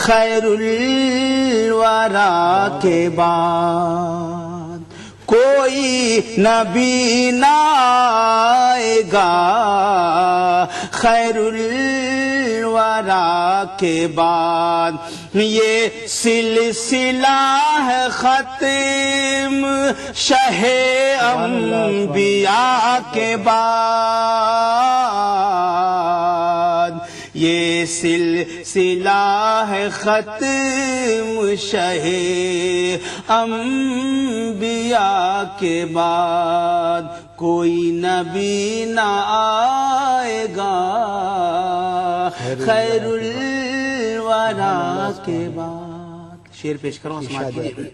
خیر الورا کے بعد کوئی نبی نہ آئے گا، خیر الورا کے بعد یہ سلسلہ ہے ختم شہ انبیاء کے بعد، یہ سلسلہ ہے ختم شہ انبیاء کے بعد، کوئی نبی نہ آئے گا، خیر الورا کے بعد۔ شعر پیش کروں سماعت کیجیے۔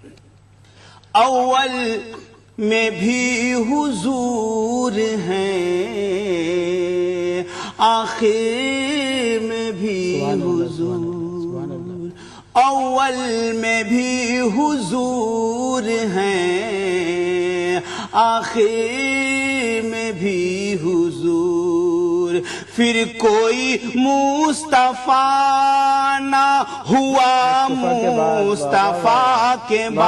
اول میں بھی حضور ہیں، آخر میں بھی حضور، اول میں بھی حضور ہیں، آخر میں بھی حضور، پھر کوئی مصطفیٰ نہ ہوا مصطفیٰ کے بعد،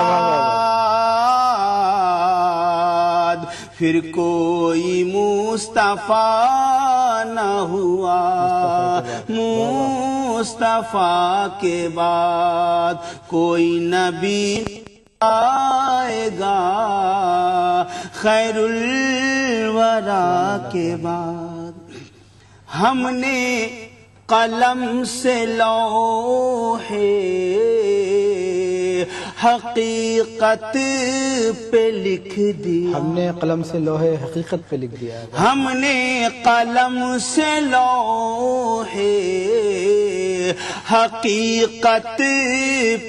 پھر کوئی مصطفیٰ نہ ہوا مصطفیٰ کے بعد، کوئی نبی آئے گا، خیر الورا کے بعد۔ ہم نے قلم سے لوحے حقیقت پہ لکھ دیا، ہم نے قلم سے لوہے حقیقت پہ لکھ دیا، ہم نے قلم سے لوحے حقیقت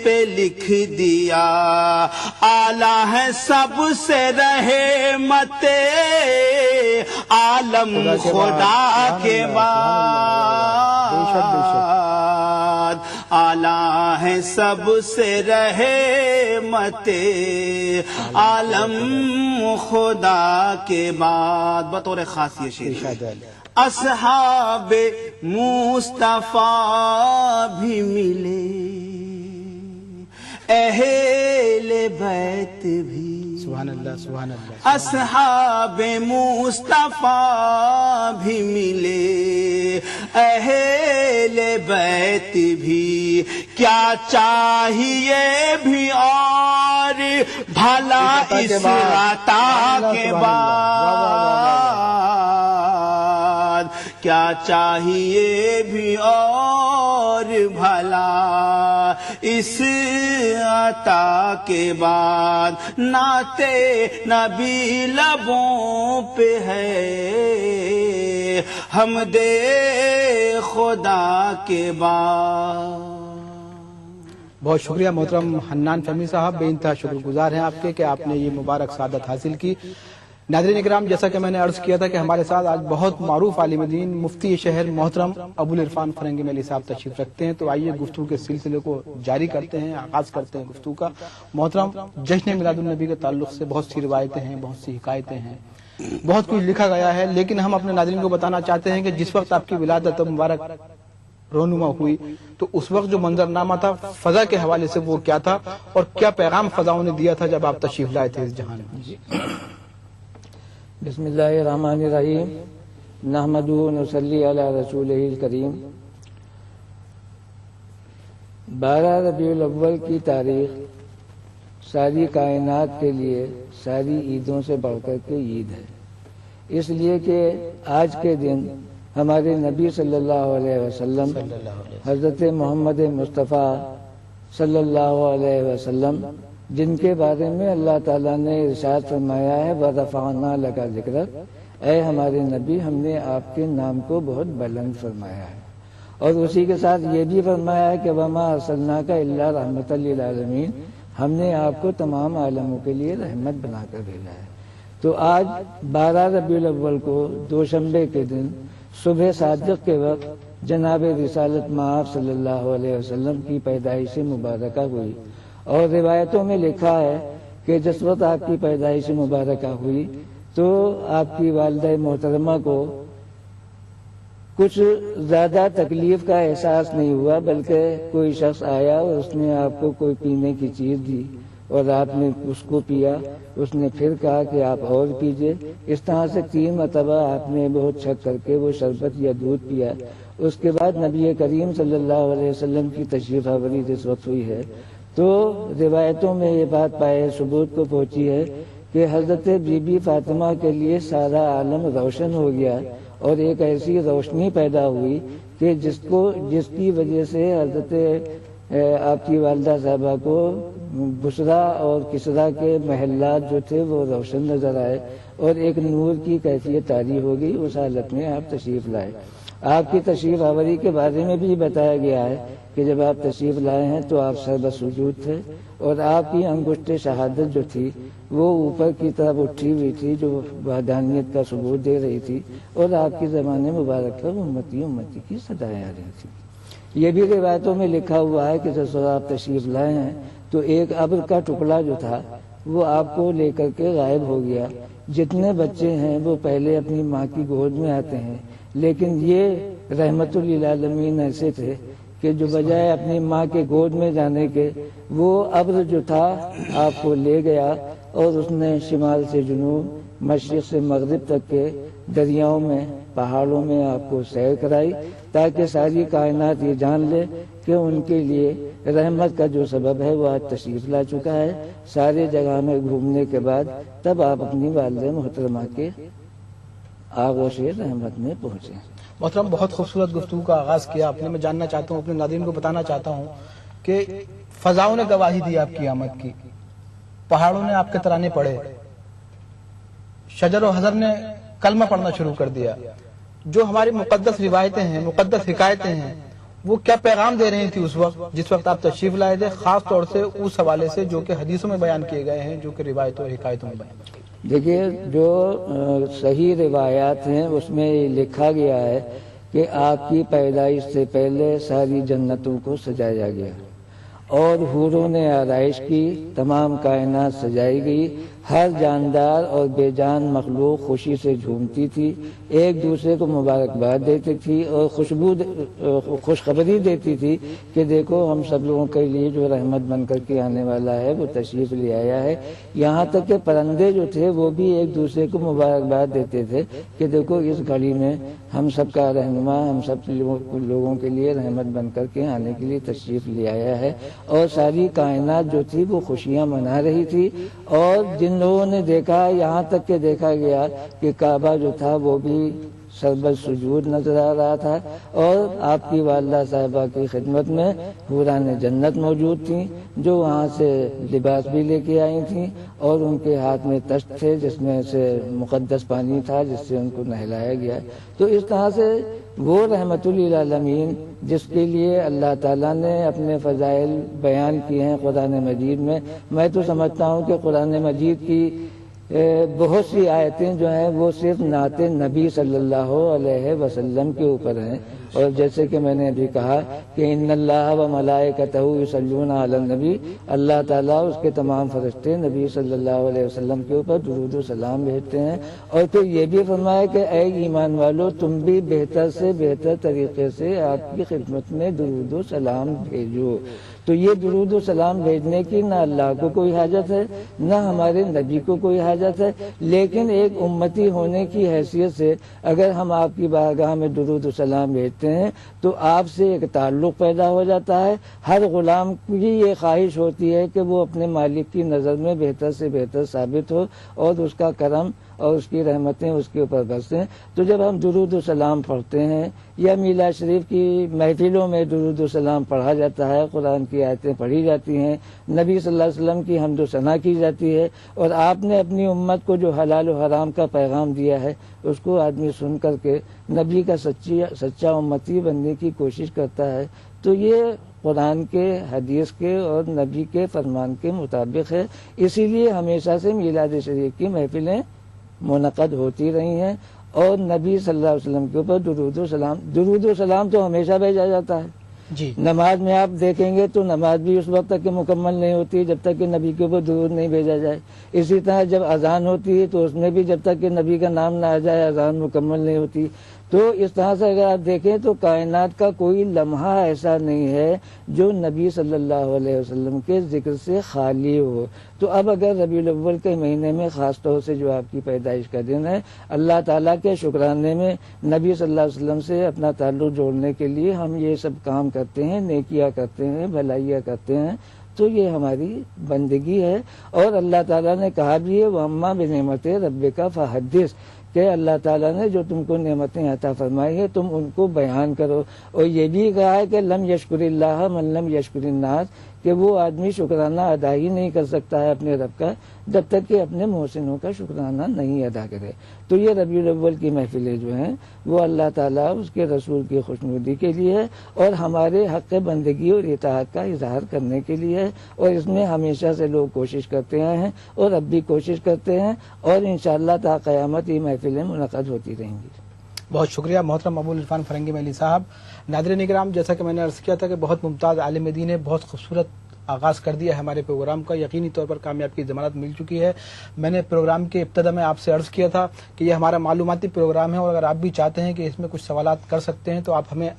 پہ لکھ دیا، اعلیٰ ہے سب سے رحمت عالم خدا کے بعد، اعلیٰ ہے سب سے رحمت عالم خدا کے بعد۔ بطور خاص یہ شعر، اصحاب مصطفیٰ بھی ملے، اہل بیت بھی، سبحان اللہ سبحان اللہ، اصحاب مصطفیٰ بھی ملے، اہل بیت بھی، کیا چاہیے بھی اور بھلا اس عطا کے بعد، کیا چاہیے بھی اور بھلا اس عطا کے بعد، نعت نبی لبوں پہ ہے، حمد خدا کے بعد۔ بہت شکریہ محترم حنان فہمی صاحب، بے انتہا شکر گزار ہیں آپ کے کہ آپ نے یہ مبارک سعادت حاصل کی۔ ناظرین اکرام، جیسا کہ میں نے عرض کیا تھا کہ ہمارے ساتھ آج بہت معروف عالم دین مفتی شہر محترم ابوالعرفان فرنگی ملی صاحب تشریف رکھتے ہیں، تو آئیے گفتگو کے سلسلے کو جاری کرتے ہیں، آغاز کرتے ہیں گفتگو کا۔ محترم، جشن میلاد النبی کے تعلق سے بہت سی روایتیں ہیں، بہت سی حکایتیں ہیں، بہت کچھ لکھا گیا ہے، لیکن ہم اپنے ناظرین کو بتانا چاہتے ہیں کہ جس وقت آپ کی ولادت مبارک رونما ہوئی تو اس وقت جو منظرنامہ تھا فضا کے حوالے سے وہ کیا تھا، اور کیا پیغام فضاؤں نے دیا تھا جب آپ تشریف لائے تھے اس جہان میں؟ بسم اللہ الرحمن الرحیم، نحمدہ ونصلی علی رسولہ الکریم۔ 12 ربیع الاول کی تاریخ ساری کائنات کے لیے ساری عیدوں سے بڑھ کر کے عید ہے، اس لیے کہ آج کے دن ہمارے نبی صلی اللہ علیہ وسلم حضرت محمد مصطفیٰ صلی اللہ علیہ وسلم، جن کے بارے میں اللہ تعالیٰ نے ارشاد فرمایا ہے وَرَفَعْنَا لَكَ ذِكْرَكَ، اے ہمارے نبی ہم نے آپ کے نام کو بہت بلند فرمایا ہے، اور اسی کے ساتھ یہ بھی فرمایا ہے کہ وَمَا أَرْسَلْنَاكَ إِلَّا رَحْمَةً لِلْعَالَمِينَ، ہم نے آپ کو تمام عالموں کے لیے رحمت بنا کر بھیجا ہے۔ تو آج 12 ربیع الاول کو دوشنبے کے دن صبح صادق کے وقت جناب رسالت مآب صلی اللہ علیہ وسلم کی پیدائش مبارکہ ہوئی، اور روایتوں میں لکھا ہے کہ جس وقت آپ کی پیدائش مبارکہ ہوئی تو آپ کی والدہ محترمہ کو کچھ زیادہ تکلیف کا احساس نہیں ہوا، بلکہ کوئی شخص آیا اور اس نے آپ کو کوئی پینے کی چیز دی اور آپ نے اس کو پیا، اس نے پھر کہا کہ آپ اور پیجئے۔ اس طرح سے 3 مرتبہ آپ نے بہت شک کر کے وہ شربت یا دودھ پیا۔ اس کے بعد نبی کریم صلی اللہ علیہ وسلم کی تشریف آوری جس وقت ہوئی ہے تو روایتوں میں یہ بات پائے ثبوت کو پہنچی ہے کہ حضرت بی بی فاطمہ کے لیے سارا عالم روشن ہو گیا اور ایک ایسی روشنی پیدا ہوئی کہ جس کی وجہ سے حضرت آپ کی والدہ صاحبہ کو بصرہ اور کسرا کے محلات جو تھے وہ روشن نظر آئے اور ایک نور کی کیفیت طاری ہو گئی۔ اس حالت میں آپ تشریف لائے۔ آپ کی تشریف آوری کے بارے میں بھی بتایا گیا ہے کہ جب آپ تشریف لائے ہیں تو آپ سربت سجود تھے اور آپ کی انگشت شہادت جو تھی وہ اوپر کی طرف اٹھی ہوئی تھی جو وحدانیت کا ثبوت دے رہی تھی، اور آپ کی زبان مبارک پر امتی امتی کی صدائیں آ رہی تھی۔ یہ بھی روایتوں میں لکھا ہوا ہے کہ جب آپ تشریف لائے ہیں تو ایک ابر کا ٹکڑا جو تھا وہ آپ کو لے کر کے غائب ہو گیا۔ جتنے بچے ہیں وہ پہلے اپنی ماں کی گود میں آتے ہیں، لیکن یہ رحمت للعالمین ایسے تھے کہ جو بجائے اپنی ماں کے گود میں جانے کے وہ ابر جو تھا آپ کو لے گیا اور اس نے شمال سے جنوب، مشرق سے مغرب تک کے دریاؤں میں، پہاڑوں میں آپ کو سیر کرائی تاکہ ساری کائنات یہ جان لے کہ ان کے لیے رحمت کا جو سبب ہے وہ آج تشریف لا چکا ہے۔ سارے جگہ میں گھومنے کے بعد تب آپ اپنی والدہ محترمہ کے آغوش رحمت میں پہنچے۔ محترم، بہت خوبصورت گفتگو کا آغاز کیا آپ نے۔ میں جاننا چاہتا ہوں، اپنے ناظرین کو بتانا چاہتا ہوں کہ فضاؤں نے گواہی دی آپ کی آمد کی، پہاڑوں نے آپ کے ترانے پڑھے، شجر و حجر نے کلمہ پڑھنا شروع کر دیا۔ جو ہماری مقدس روایتیں ہیں، مقدس حکایتیں ہیں، وہ کیا پیغام دے رہی تھی اس وقت جس وقت آپ تشریف لائے تھے، خاص طور سے اس حوالے سے جو کہ حدیثوں میں بیان کیے گئے ہیں، جو کہ روایتوں اور حکایتوں میں بیان کیے گئے ہیں؟ دیکھیے، جو صحیح روایات ہیں اس میں لکھا گیا ہے کہ آپ کی پیدائش سے پہلے ساری جنتوں کو سجایا گیا اور حوروں نے آرائش کی، تمام کائنات سجائی گئی، ہر جاندار اور بے جان مخلوق خوشی سے جھومتی تھی، ایک دوسرے کو مبارکباد دیتی تھی اور خوشخبری دیتی تھی کہ دیکھو ہم سب لوگوں کے لیے جو رحمت بن کر کے آنے والا ہے وہ تشریف لے آیا ہے۔ یہاں تک کہ پرندے جو تھے وہ بھی ایک دوسرے کو مبارکباد دیتے تھے کہ دیکھو اس گھڑی میں ہم سب کا رہنما ہم سب لوگوں کے لیے رحمت بن کر کے آنے کے لیے تشریف لے آیا ہے، اور ساری کائنات جو تھی وہ خوشیاں منا رہی تھی۔ اور جن لوگوں نے دیکھا، یہاں تک کہ دیکھا گیا کہ کعبہ جو تھا وہ بھی سربت سجود نظر آ رہا تھا، اور آپ کی والدہ صاحبہ کی خدمت میں حوران جنت موجود تھیں جو وہاں سے لباس بھی لے کے آئی تھیں، اور ان کے ہاتھ میں تشت تھے جس میں سے مقدس پانی تھا جس سے ان کو نہلایا گیا۔ تو اس طرح سے وہ رحمت للعالمین جس کے لیے اللہ تعالیٰ نے اپنے فضائل بیان کیے ہیں قرآن مجید میں تو سمجھتا ہوں کہ قرآن مجید کی بہت سی آیتیں جو ہیں وہ صرف نعت نبی صلی اللہ علیہ وسلم کے اوپر ہیں، اور جیسے کہ میں نے ابھی کہا کہ ان اللہ و ملائکتہ یصلون علی النبی، اللہ تعالیٰ اس کے تمام فرشتے نبی صلی اللہ علیہ وسلم کے اوپر درود و سلام بھیجتے ہیں، اور پھر یہ بھی فرمایا کہ اے ایمان والو تم بھی بہتر سے بہتر طریقے سے آپ کی خدمت میں درود و سلام بھیجو۔ تو یہ درود و سلام بھیجنے کی نہ اللہ کو کوئی حاجت ہے نہ ہمارے نبی کو کوئی حاجت ہے، لیکن ایک امتی ہونے کی حیثیت سے اگر ہم آپ کی بارگاہ میں درود و سلام بھیجتے ہیں تو آپ سے ایک تعلق پیدا ہو جاتا ہے۔ ہر غلام کی یہ خواہش ہوتی ہے کہ وہ اپنے مالک کی نظر میں بہتر سے بہتر ثابت ہو اور اس کا کرم اور اس کی رحمتیں اس کے اوپر برسیں۔ تو جب ہم درود و سلام پڑھتے ہیں یا میلاد شریف کی محفلوں میں درود و سلام پڑھا جاتا ہے، قرآن کی آیتیں پڑھی جاتی ہیں، نبی صلی اللہ علیہ وسلم کی حمد و ثنا کی جاتی ہے، اور آپ نے اپنی امت کو جو حلال و حرام کا پیغام دیا ہے اس کو آدمی سن کر کے نبی کا سچا امتی بننے کی کوشش کرتا ہے، تو یہ قرآن کے، حدیث کے اور نبی کے فرمان کے مطابق ہے۔ اسی لیے ہمیشہ سے میلاد شریف کی محفلیں منعقد ہوتی رہی ہیں، اور نبی صلی اللہ علیہ وسلم کے اوپر درود و سلام تو ہمیشہ بھیجا جاتا ہے۔ جی، نماز میں آپ دیکھیں گے تو نماز بھی اس وقت تک کہ مکمل نہیں ہوتی جب تک کہ نبی کے اوپر درود نہیں بھیجا جائے۔ اسی طرح جب اذان ہوتی ہے تو اس میں بھی جب تک کہ نبی کا نام نہ آ جائے اذان مکمل نہیں ہوتی۔ تو اس طرح سے اگر آپ دیکھیں تو کائنات کا کوئی لمحہ ایسا نہیں ہے جو نبی صلی اللہ علیہ وسلم کے ذکر سے خالی ہو. تو اب اگر ربیع الاول کے مہینے میں خاص طور سے جو آپ کی پیدائش کا دن ہے، اللہ تعالیٰ کے شکرانے میں نبی صلی اللہ علیہ وسلم سے اپنا تعلق جوڑنے کے لیے ہم یہ سب کام کرتے ہیں، نیکیاں کرتے ہیں، بھلائیاں کرتے ہیں، تو یہ ہماری بندگی ہے. اور اللہ تعالیٰ نے کہا بھی ہے وَأَمَّا بِنِعْمَتِ رَبِّكَ فَحَدِّثْ، کہ اللہ تعالیٰ نے جو تم کو نعمتیں عطا فرمائی ہے تم ان کو بیان کرو. اور یہ بھی کہا ہے کہ لم یشکر اللہ من لم یشکر الناس، کہ وہ آدمی شکرانہ ادا ہی نہیں کر سکتا ہے اپنے رب کا جب تک کہ اپنے محسنوں کا شکرانہ نہیں ادا کرے. تو یہ ربیع الاول کی محفلیں جو ہیں وہ اللہ تعالیٰ اس کے رسول کی خوشنودی کے لیے ہے اور ہمارے حق بندگی اور اطاعت کا اظہار کرنے کے لیے ہے. اور اس میں ہمیشہ سے لوگ کوشش کرتے ہیں اور اب بھی کوشش کرتے ہیں، اور انشاءاللہ تا قیامت یہ محفلیں منعقد ہوتی رہیں گی. بہت شکریہ محترم ابو العرفان فرنگی ملی صاحب. ناظرین کرام، جیسا کہ میں نے عرض کیا تھا کہ بہت ممتاز عالم دین نے بہت خوبصورت آغاز کر دیا ہے ہمارے پروگرام کا، یقینی طور پر کامیاب کی ضمانت مل چکی ہے. میں نے پروگرام کے ابتدا میں آپ سے عرض کیا تھا کہ یہ ہمارا معلوماتی پروگرام ہے، اور اگر آپ بھی چاہتے ہیں کہ اس میں کچھ سوالات کر سکتے ہیں تو آپ ہمیں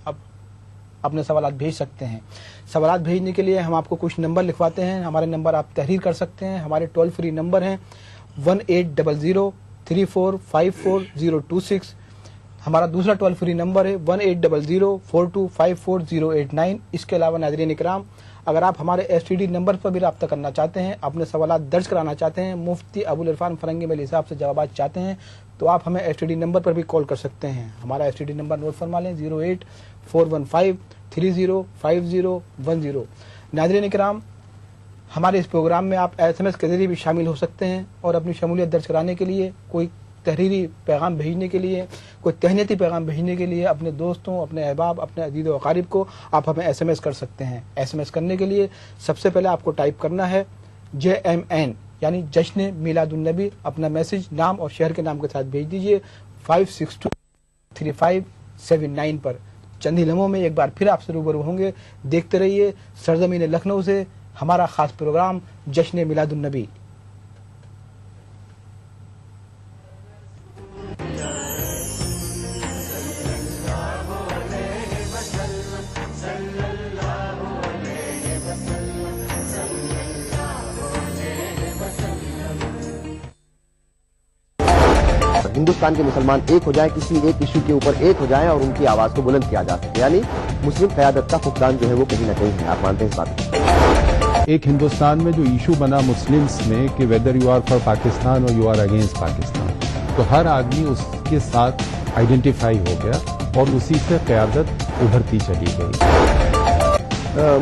اپنے سوالات بھیج سکتے ہیں. سوالات بھیجنے کے لیے ہم آپ کو کچھ نمبر لکھواتے ہیں. ہمارے نمبر آپ تحریر کر سکتے ہیں. ہمارے ٹول فری نمبر ہیں 180034544026. ہمارا دوسرا ٹول فری نمبر ہے 180042544089. اس کے علاوہ ناظرین اکرام، اگر آپ ہمارے STD نمبر پر بھی رابطہ کرنا چاہتے ہیں، اپنے سوالات درج کرانا چاہتے ہیں، مفتی ابو العرفان فرنگی ملی صاحب سے جوابات چاہتے ہیں، تو آپ ہمیں STD نمبر پر بھی کال کر سکتے ہیں. ہمارا STD نمبر نوٹ فرما لیں 08415305010. ناظرین اکرام، ہمارے اس پروگرام میں آپ SMS کے ذریعے بھی شامل ہو سکتے ہیں، اور اپنی شمولیت درج کرانے کے لیے، کوئی تحریری پیغام بھیجنے کے لیے، کوئی تہنیتی پیغام بھیجنے کے لیے اپنے دوستوں، اپنے احباب، اپنے عزیز و اقارب کو آپ ہمیں SMS کر سکتے ہیں. SMS کرنے کے لیے سب سے پہلے آپ کو ٹائپ کرنا ہے JMN، یعنی جشن میلاد النبی. اپنا میسج نام اور شہر کے نام کے ساتھ بھیج دیجئے 5623579 پر. چند ہی لمحوں میں ایک بار پھر آپ سے روبرو ہوں گے. دیکھتے رہیے سرزمین لکھنؤ سے ہمارا خاص پروگرام جشن میلاد النبی. ہندوستان کے مسلمان ایک ہو جائیں، کسی ایک ایشو کے اوپر ایک ہو جائیں اور ان کی آواز کو بلند کیا جا سکے. یعنی مسلم قیادت کا فقدان جو ہے وہ کہیں نہ کہیں ہے. آپ مانتے ہیں اس بات کو؟ ایک ہندوستان میں جو ایشو بنا مسلمز میں کہ whether you are for Pakistan اور یو آر اگینسٹ پاکستان، تو ہر آدمی اس کے ساتھ آئیڈینٹیفائی ہو گیا اور اسی سے قیادت ابھرتی چلی گئی.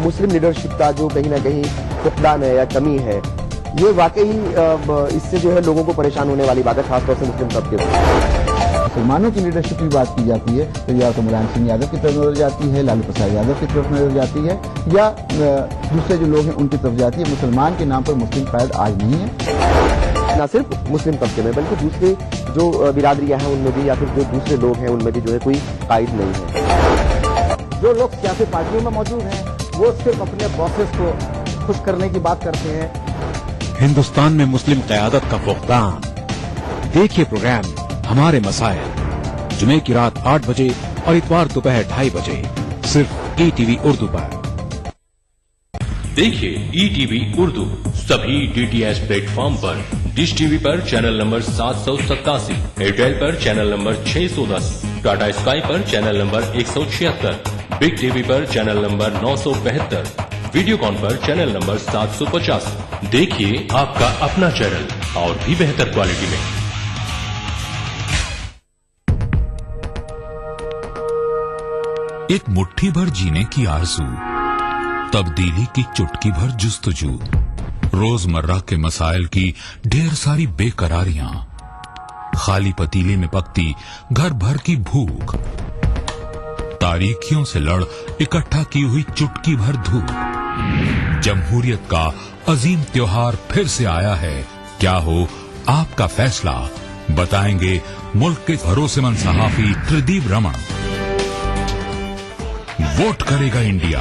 مسلم لیڈرشپ کا جو کہیں نہ کہیں فقدان ہے یا کمی ہے، یہ واقعی اس سے جو ہے لوگوں کو پریشان ہونے والی بات ہے، خاص طور سے مسلم طبقے کو. مسلمانوں کی لیڈرشپ کی بات کی جاتی ہے تو یا تو ملائم سنگھ یادو کی طرف نظر جاتی ہے، لالو پرساد یادو کی طرف نظر جاتی ہے، یا دوسرے جو لوگ ہیں ان کی طرف جاتی ہے. مسلمان کے نام پر مسلم قائد آج نہیں ہے. نہ صرف مسلم طبقے میں بلکہ دوسرے جو برادریاں ہیں ان میں بھی، یا پھر جو دوسرے لوگ ہیں ان میں بھی جو ہے کوئی قائد نہیں ہے. جو لوگ سیاسی پارٹیوں میں موجود ہیں وہ صرف اپنے باسز کو خوش کرنے کی بات کرتے ہیں. ہندوستان میں مسلم قیادت کا فقدان. دیکھیے پروگرام ہمارے مسائل جمعے کی رات 8 بجے اور اتوار دوپہر 2:30 بجے صرف ETV اردو پر. دیکھیے ETV اردو سبھی DTH پلیٹ فارم پر. ڈش ٹی وی پر چینل نمبر 787، ایئرٹیل پر چینل نمبر 610، ٹاٹا اسکائی پر چینل نمبر 176، بگ ٹی وی پر چینل نمبر 972، ویڈیو کان پر چینل نمبر 750. دیکھیے آپ کا اپنا چینل اور بھی بہتر کوالٹی میں. ایک مٹھی بھر جینے کی آرزو، تبدیلی کی چٹکی بھر جستجو، روزمرہ کے مسائل کی ڈھیر ساری بے قراریاں، خالی پتیلے میں پکتی گھر بھر کی بھوک، تاریکیوں سے لڑ اکٹھا کی ہوئی چٹکی بھر دھوپ. جمہوریت کا عظیم تیوہار پھر سے آیا ہے. کیا ہو آپ کا فیصلہ؟ بتائیں گے ملک کے بھروسے مند صحافی تردیپ رمن. ووٹ کرے گا انڈیا.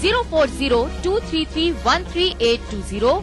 040-233-13820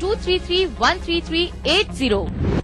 233-13380।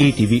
ETV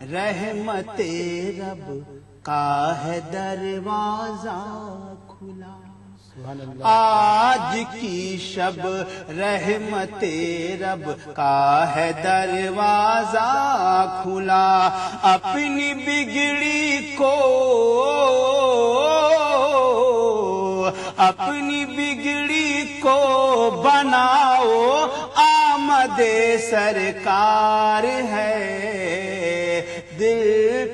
رحمت رب کا ہے دروازہ کھلا. آج کی شب رحمت رب کا ہے دروازہ کھلا. اپنی بگڑی کو بناؤ آمد سرکار ہے. دل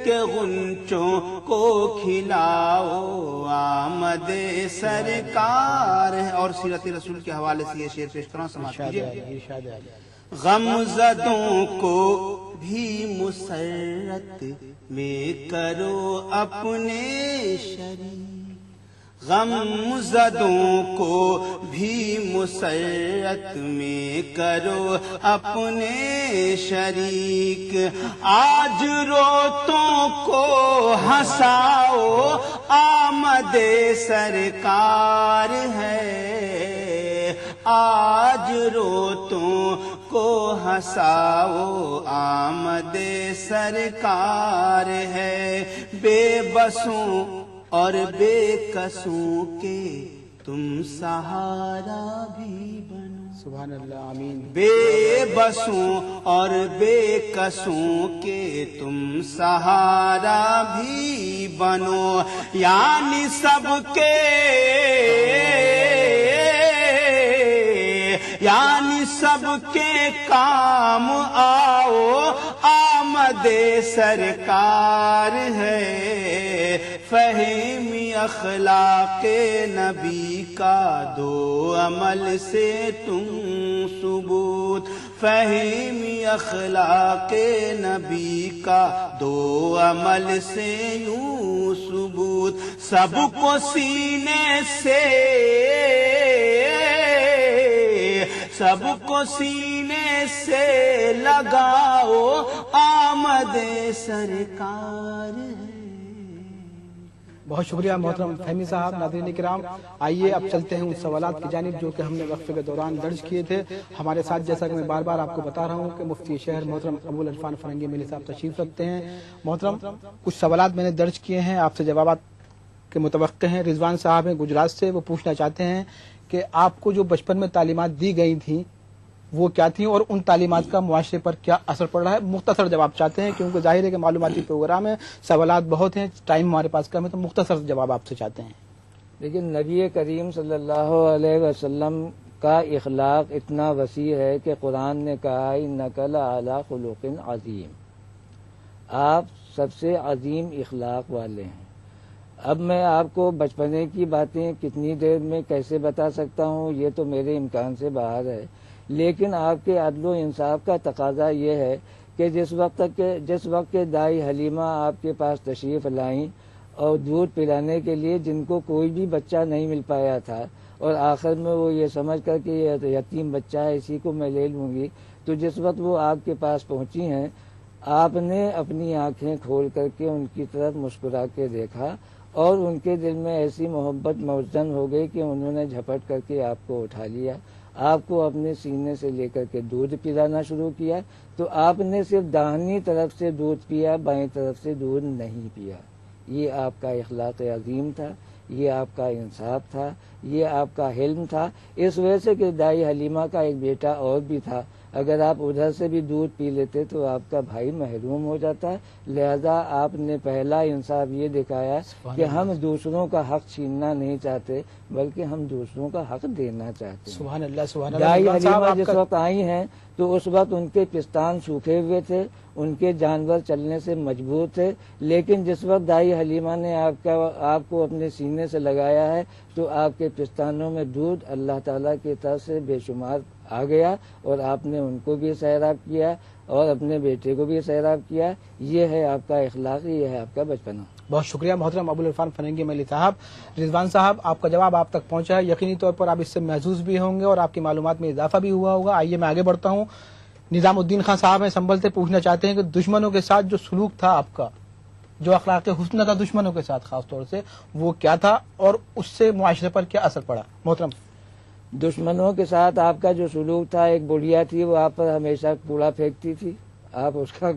کے غنچوں کو کھلاؤ آمد سرکار ہے. اور سیرت رسول کے حوالے سے یہ شعر پیش کرنا سماعت کیجیے. غم زدوں کو بھی مسرت میں کرو اپنے شریک. غم زدوں کو بھی مسرت میں کرو اپنے شریک. آج روتوں کو ہنساؤ آمد سرکار ہے. آج روتوں کو ہنساؤ آمد سرکار ہے. بے بسوں اور بے قصوں کے تم سہارا بھی بنو. سبحان اللہ. آمین. بے بسوں اور بے قصوں کے تم سہارا بھی بنو. یعنی سب کے کام آؤ آمد سرکار ہے. فہمی اخلاق نبی کا دو عمل سے تم ثبوت. فہمی اخلاق نبی کا دو عمل سے یوں ثبوت. سب کو سینے سے لگاؤ آمد سرکار ہے. بہت شکریہ محترم فہمی صاحب. ناظرین کرام، آئیے اب چلتے ہیں ان سوالات کی جانب جو کہ ہم نے وقفے کے دوران درج کیے تھے. ہمارے ساتھ جیسا کہ میں بار بار آپ کو بتا رہا ہوں کہ مفتی شہر محترم ابوالعرفان فرنگی میلی صاحب تشریف رکھتے ہیں. محترم، کچھ سوالات میں نے درج کیے ہیں، آپ سے جوابات کے متوقع ہیں. رضوان صاحب ہیں گجرات سے، وہ پوچھنا چاہتے ہیں کہ آپ کو جو بچپن میں تعلیمات دی گئی تھیں وہ کیا تھیں اور ان تعلیمات کا معاشرے پر کیا اثر پڑ رہا ہے. مختصر جواب چاہتے ہیں کیونکہ ظاہر ہے کہ معلوماتی پروگرام ہے، سوالات بہت ہیں، ٹائم ہمارے پاس کم ہے، تو مختصر جواب آپ سے چاہتے ہیں. لیکن نبی کریم صلی اللہ علیہ وسلم کا اخلاق اتنا وسیع ہے کہ قرآن نے کہا انک لعلی خلق عظیم. آپ سب سے عظیم اخلاق والے ہیں. اب میں آپ کو بچپنے کی باتیں کتنی دیر میں کیسے بتا سکتا ہوں، یہ تو میرے امکان سے باہر ہے. لیکن آپ کے عدل و انصاف کا تقاضا یہ ہے کہ جس وقت کے دائی حلیمہ آپ کے پاس تشریف لائیں اور دودھ پلانے کے لیے جن کو کوئی بھی بچہ نہیں مل پایا تھا، اور آخر میں وہ یہ سمجھ کر کہ یہ یتیم بچہ ہے اسی کو میں لے لوں گی، تو جس وقت وہ آپ کے پاس پہنچی ہیں آپ نے اپنی آنکھیں کھول کر کے ان کی طرف مسکرا کے دیکھا اور ان کے دل میں ایسی محبت موزن ہو گئی کہ انہوں نے جھپٹ کر کے آپ کو اٹھا لیا، آپ کو اپنے سینے سے لے کر کے دودھ پلانا شروع کیا. تو آپ نے صرف داہنی طرف سے دودھ پیا، بائیں طرف سے دودھ نہیں پیا. یہ آپ کا اخلاق عظیم تھا، یہ آپ کا انصاف تھا، یہ آپ کا حلم تھا. اس وجہ سے کہ دائی حلیمہ کا ایک بیٹا اور بھی تھا، اگر آپ ادھر سے بھی دودھ پی لیتے تو آپ کا بھائی محروم ہو جاتا. لہذا آپ نے پہلا انصاف یہ دکھایا کہ ہم دوسروں کا حق چھیننا نہیں چاہتے بلکہ ہم دوسروں کا حق دینا چاہتے ہیں. سبحان اللہ سبحان اللہ. دائی حلیمہ جس وقت آئی ہیں تو اس وقت ان کے پستان سوکھے ہوئے تھے، ان کے جانور چلنے سے مجبور تھے، لیکن جس وقت دائی حلیمہ نے آپ کو اپنے سینے سے لگایا ہے تو آپ کے پستانوں میں دودھ اللہ تعالیٰ کی طرف سے بے شمار آ گیا اور آپ نے ان کو بھی سیراب کیا اور اپنے بیٹے کو بھی سیراب کیا. یہ ہے آپ کا اخلاق، یہ ہے آپ کا بچپنا. بہت شکریہ محترم ابوالعرفان فرنگی میلی صاحب. رضوان صاحب، آپ کا جواب آپ تک پہنچا ہے، یقینی طور پر آپ اس سے محظوظ بھی ہوں گے اور آپ کی معلومات میں اضافہ بھی ہوا ہوگا. آئیے میں آگے بڑھتا ہوں. نظام الدین خان صاحب ہیں سنبھل سے، پوچھنا چاہتے ہیں کہ دشمنوں کے ساتھ جو سلوک تھا آپ کا، جو اخلاق حسنہ تھا دشمنوں کے ساتھ خاص طور سے، وہ کیا تھا اور اس سے معاشرے پر کیا اثر پڑا. محترم، دشمنوں کے ساتھ آپ کا جو سلوک تھا، ایک بڑھیا تھی وہ آپ پر ہمیشہ کوڑا پھینکتی تھی، آپ اس کا